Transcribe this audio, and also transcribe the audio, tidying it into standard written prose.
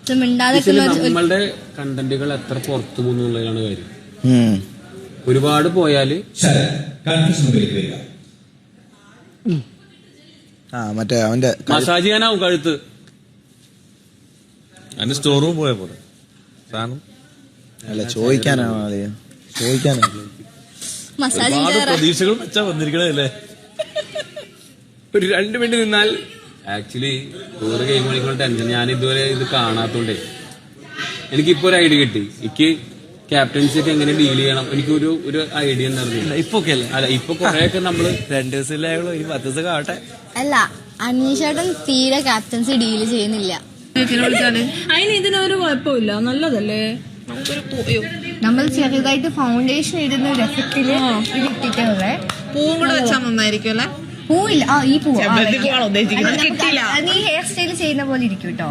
നമ്മളുടെ കണ്ടന്റുകൾ എത്ര പുറത്തു പോകുന്നുള്ളതാണ് കാര്യം. ഒരുപാട് പോയാല് മറ്റേ അവന്റെ മസാജ് ചെയ്യാനാവും കഴുത്ത്. അതിന് സ്റ്റോർ റൂം പോയ പോലെ സാധനം അല്ല ചോദിക്കാനാണ് പ്രതീക്ഷകൾ വെച്ചാ വന്നിരിക്കണല്ലേ. ഒരു 2 മിനിറ്റ് നിന്നാൽ ആക്ച്വലി ഒരു ഗെയിം കളിക്കുന്ന ടെൻഷൻ. ഞാൻ ഇതുവരെ ഇത് കാണാത്തോണ്ടേ എനിക്കിപ്പോ ഒരു ഐഡിയ കിട്ടി. എനിക്ക് ക്യാപ്റ്റൻസി ഒക്കെ എങ്ങനെ ഡീൽ ചെയ്യണം എനിക്ക് ഒരു ഐഡിയ ഉണ്ടായിരുന്നില്ല. ഇപ്പൊ അല്ല ഇപ്പൊ കൊറേയൊക്കെ നമ്മള് 2 ദിവസമില്ലായുള്ളൂ. 10 ദിവസം ആവട്ടെ. അല്ല അനീഷേട്ടൻ തീരെ ക്യാപ്റ്റൻസി ഡീൽ ചെയ്യുന്നില്ല. അതിന് ഇതിനൊരു കുഴപ്പമില്ല, നല്ലതല്ലേ. നമ്മൾ ചെറുതായിട്ട് ഫൗണ്ടേഷൻ ഇടുന്ന ഒരു എഫക്റ്റില് ഇത് ഇട്ടിട്ടുള്ളേ. പൂവും കൂടെ വെച്ചാൽ നന്നായിരിക്കും അല്ലേ. പൂവില്ല, ഈ പൂവ് കിട്ടില്ല. നീ ഹെയർ സ്റ്റൈൽ ചെയ്യുന്ന പോലെ ഇരിക്കും കേട്ടോ.